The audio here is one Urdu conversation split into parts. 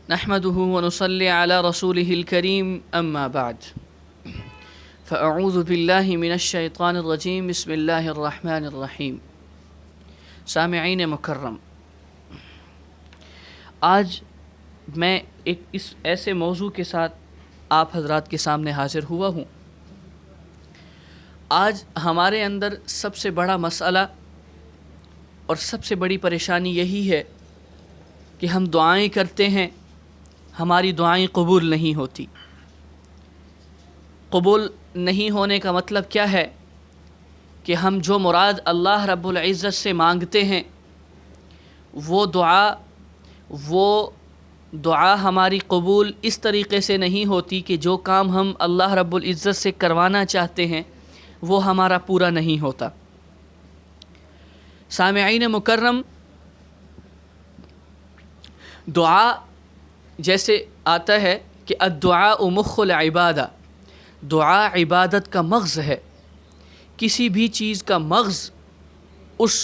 نحمده ونصلي على رسوله الكريم اما بعد فاعوذ بالله من الشیطان الرجیم بسم اللہ الرحمن الرحیم۔ سامعین مکرم، آج میں اس ایسے موضوع کے ساتھ آپ حضرات کے سامنے حاضر ہوا ہوں۔ آج ہمارے اندر سب سے بڑا مسئلہ اور سب سے بڑی پریشانی یہی ہے کہ ہم دعائیں کرتے ہیں، ہماری دعائیں قبول نہیں ہوتی۔ قبول نہیں ہونے کا مطلب کیا ہے کہ ہم جو مراد اللہ رب العزت سے مانگتے ہیں وہ دعا ہماری قبول اس طریقے سے نہیں ہوتی کہ جو کام ہم اللہ رب العزت سے کروانا چاہتے ہیں وہ ہمارا پورا نہیں ہوتا۔ سامعین مکرم، دعا جیسے آتا ہے کہ الدعاء مخ العبادہ، دعا عبادت کا مغز ہے۔ کسی بھی چیز کا مغز اس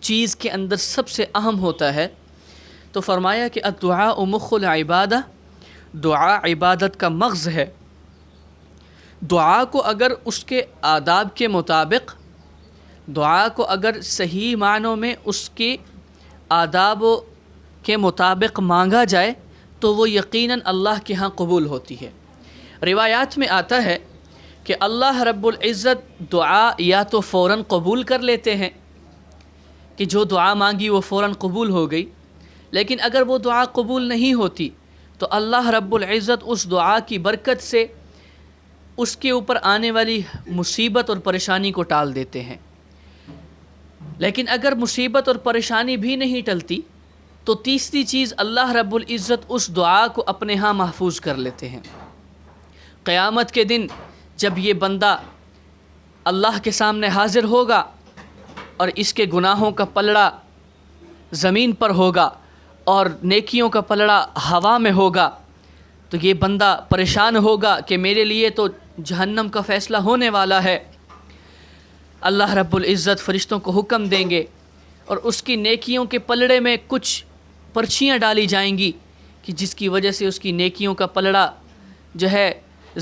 چیز کے اندر سب سے اہم ہوتا ہے، تو فرمایا کہ الدعاء مخ العبادہ، دعا عبادت کا مغز ہے۔ دعا کو اگر اس کے آداب کے مطابق، دعا کو اگر صحیح معنوں میں اس کے آداب کے مطابق مانگا جائے تو وہ یقیناً اللہ کے ہاں قبول ہوتی ہے۔ روایات میں آتا ہے کہ اللہ رب العزت دعا یا تو فوراً قبول کر لیتے ہیں کہ جو دعا مانگی وہ فوراً قبول ہو گئی، لیکن اگر وہ دعا قبول نہیں ہوتی تو اللہ رب العزت اس دعا کی برکت سے اس کے اوپر آنے والی مصیبت اور پریشانی کو ٹال دیتے ہیں۔ لیکن اگر مصیبت اور پریشانی بھی نہیں ٹلتی تو تیسری چیز اللہ رب العزت اس دعا کو اپنے ہاں محفوظ کر لیتے ہیں۔ قیامت کے دن جب یہ بندہ اللہ کے سامنے حاضر ہوگا اور اس کے گناہوں کا پلڑا زمین پر ہوگا اور نیکیوں کا پلڑا ہوا میں ہوگا، تو یہ بندہ پریشان ہوگا کہ میرے لیے تو جہنم کا فیصلہ ہونے والا ہے۔ اللہ رب العزت فرشتوں کو حکم دیں گے اور اس کی نیکیوں کے پلڑے میں کچھ پرچیاں ڈالی جائیں گی کہ جس کی وجہ سے اس کی نیکیوں کا پلڑا جو ہے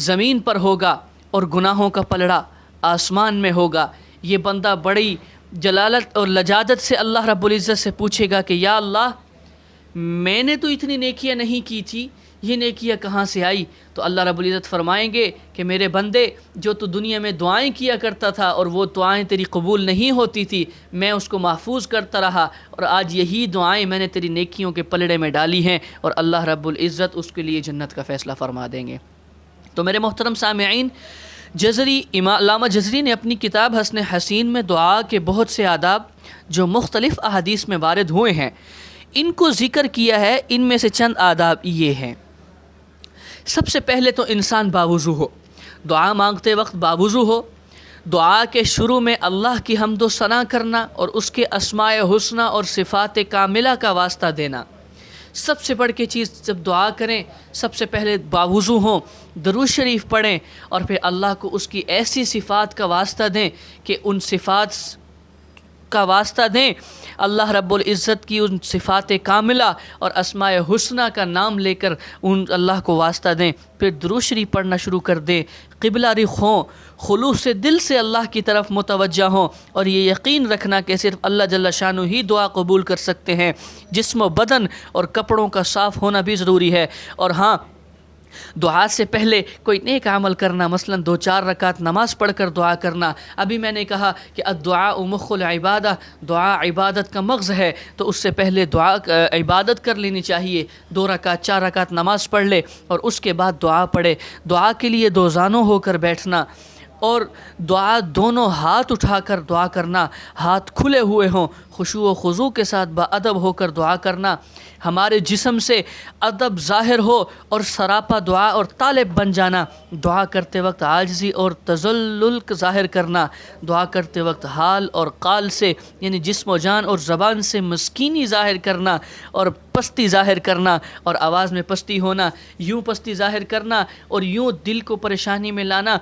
زمین پر ہوگا اور گناہوں کا پلڑا آسمان میں ہوگا۔ یہ بندہ بڑی جلالت اور لجاجت سے اللہ رب العزت سے پوچھے گا کہ یا اللہ، میں نے تو اتنی نیکیاں نہیں کی تھی، یہ نیکیاں کہاں سے آئی؟ تو اللہ رب العزت فرمائیں گے کہ میرے بندے، جو تو دنیا میں دعائیں کیا کرتا تھا اور وہ دعائیں تیری قبول نہیں ہوتی تھی، میں اس کو محفوظ کرتا رہا اور آج یہی دعائیں میں نے تیری نیکیوں کے پلڑے میں ڈالی ہیں اور اللہ رب العزت اس کے لیے جنت کا فیصلہ فرما دیں گے۔ تو میرے محترم سامعین، علامہ جزری نے اپنی کتاب حسن حسین میں دعا کے بہت سے آداب جو مختلف احادیث میں وارد ہوئے ہیں ان کو ذکر کیا ہے۔ ان میں سے چند آداب یہ ہیں۔ سب سے پہلے تو انسان باوضو ہو، دعا مانگتے وقت باوضو ہو۔ دعا کے شروع میں اللہ کی حمد و ثنا کرنا اور اس کے اسماء حسنہ اور صفات کاملہ کا واسطہ دینا۔ سب سے بڑھ کے چیز، جب دعا کریں سب سے پہلے باوضو ہوں، درود شریف پڑھیں اور پھر اللہ کو اس کی ایسی صفات کا واسطہ دیں کہ ان صفات کا واسطہ دیں، اللہ رب العزت کی ان صفات کاملہ اور اسماء حسنہ کا نام لے کر ان اللہ کو واسطہ دیں، پھر درود شریف پڑھنا شروع کر دیں، قبلہ رخ ہوں، خلوص سے دل سے اللہ کی طرف متوجہ ہوں اور یہ یقین رکھنا کہ صرف اللہ جل شانہ ہی دعا قبول کر سکتے ہیں۔ جسم و بدن اور کپڑوں کا صاف ہونا بھی ضروری ہے۔ اور ہاں، دعا سے پہلے کوئی نیک عمل کرنا، مثلا 2-4 رکعت نماز پڑھ کر دعا کرنا۔ ابھی میں نے کہا کہ الدعاء مخ العبادہ، دعا عبادت کا مغز ہے، تو اس سے پہلے دعا عبادت کر لینی چاہیے۔ 2 رکعت 4 رکعت نماز پڑھ لے اور اس کے بعد دعا پڑھے۔ دعا کے لیے 2 زانوں ہو کر بیٹھنا اور دعا دونوں ہاتھ اٹھا کر دعا کرنا، ہاتھ کھلے ہوئے ہوں، خشوع و خضوع کے ساتھ باادب ہو کر دعا کرنا۔ ہمارے جسم سے ادب ظاہر ہو اور سراپا دعا اور طالب بن جانا۔ دعا کرتے وقت عاجزی اور تذلل ظاہر کرنا۔ دعا کرتے وقت حال اور قال سے، یعنی جسم و جان اور زبان سے مسکینی ظاہر کرنا اور پستی ظاہر کرنا اور آواز میں پستی ہونا، یوں پستی ظاہر کرنا اور یوں دل کو پریشانی میں لانا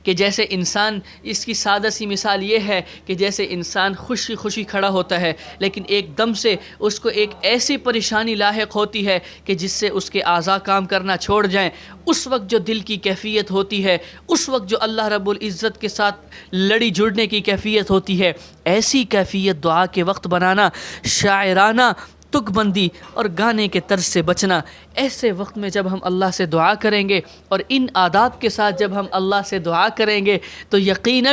کہ جیسے انسان، اس کی سادہ سی مثال یہ ہے کہ جیسے انسان خوشی خوشی کھڑا ہوتا ہے، لیکن ایک دم سے اس کو ایک ایسی پریشانی لاحق ہوتی ہے کہ جس سے اس کے اعضاء کام کرنا چھوڑ جائیں، اس وقت جو دل کی کیفیت ہوتی ہے، اس وقت جو اللہ رب العزت کے ساتھ لڑی جڑنے کی کیفیت ہوتی ہے، ایسی کیفیت دعا کے وقت بنانا، شاعرانہ تک بندی اور گانے کے طرز سے بچنا۔ ایسے وقت میں جب ہم اللہ سے دعا کریں گے اور ان آداب کے ساتھ جب ہم اللہ سے دعا کریں گے تو یقین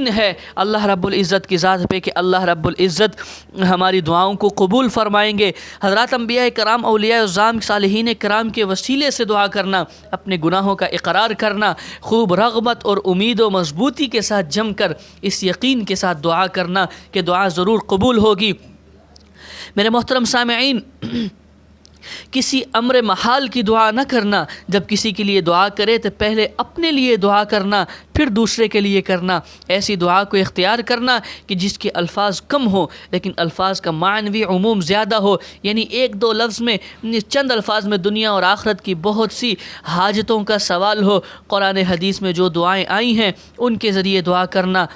ہے اللہ رب العزت کی ذات پہ کہ اللہ رب العزت ہماری دعاؤں کو قبول فرمائیں گے۔ حضرات انبیاء کرام، اولیاء اعظام، صالحین کرام کے وسیلے سے دعا کرنا، اپنے گناہوں کا اقرار کرنا، خوب رغبت اور امید و مضبوطی کے ساتھ جم کر اس یقین کے ساتھ دعا کرنا کہ دعا ضرور قبول ہوگی۔ میرے محترم سامعین، کسی امر محال کی دعا نہ کرنا۔ جب کسی کے لیے دعا کرے تو پہلے اپنے لیے دعا کرنا، پھر دوسرے کے لیے کرنا۔ ایسی دعا کو اختیار کرنا کہ جس کے الفاظ کم ہوں لیکن الفاظ کا معنوی عموم زیادہ ہو، یعنی ایک دو لفظ میں، چند الفاظ میں دنیا اور آخرت کی بہت سی حاجتوں کا سوال ہو۔ قرآن حدیث میں جو دعائیں آئی ہیں ان کے ذریعے دعا کرنا۔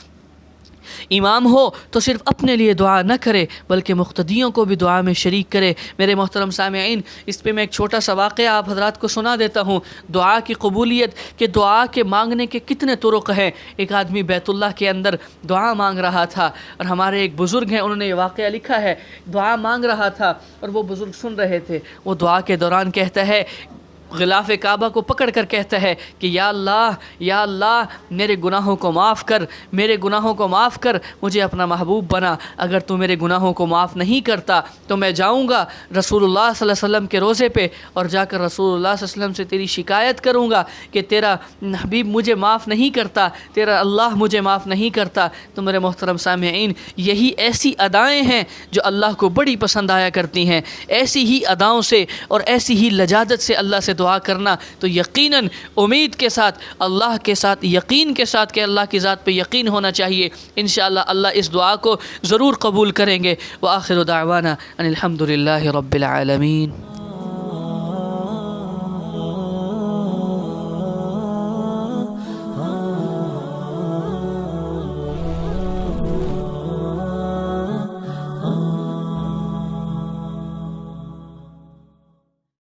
امام ہو تو صرف اپنے لیے دعا نہ کرے بلکہ مقتدیوں کو بھی دعا میں شریک کرے۔ میرے محترم سامعین، اس پہ میں ایک چھوٹا سا واقعہ آپ حضرات کو سنا دیتا ہوں۔ دعا کی قبولیت کہ دعا کے مانگنے کے کتنے طرق ہیں۔ ایک آدمی بیت اللہ کے اندر دعا مانگ رہا تھا اور ہمارے ایک بزرگ ہیں، انہوں نے یہ واقعہ لکھا ہے۔ دعا مانگ رہا تھا اور وہ بزرگ سن رہے تھے۔ وہ دعا کے دوران کہتا ہے، غلاف کعبہ کو پکڑ کر کہتا ہے کہ یا اللہ میرے گناہوں کو معاف کر، میرے گناہوں کو معاف کر، مجھے اپنا محبوب بنا۔ اگر تو میرے گناہوں کو معاف نہیں کرتا تو میں جاؤں گا رسول اللہ صلی اللہ علیہ وسلم کے روضے پہ اور جا کر رسول اللہ صلی اللہ علیہ وسلم سے تیری شکایت کروں گا کہ تیرا حبیب مجھے معاف نہیں کرتا، تیرا اللہ مجھے معاف نہیں کرتا۔ تو میرے محترم سامعین، یہی ایسی ادائیں ہیں جو اللہ کو بڑی پسند آیا کرتی ہیں۔ ایسی ہی اداؤں سے اور ایسی ہی لجاجت سے اللہ سے دعا کرنا تو یقیناً امید کے ساتھ، اللہ کے ساتھ، یقین کے ساتھ کہ اللہ کی ذات پہ یقین ہونا چاہیے۔ انشاءاللہ اللہ اس دعا کو ضرور قبول کریں گے۔ وآخر دعوانا ان الحمد للہ رب العالمین۔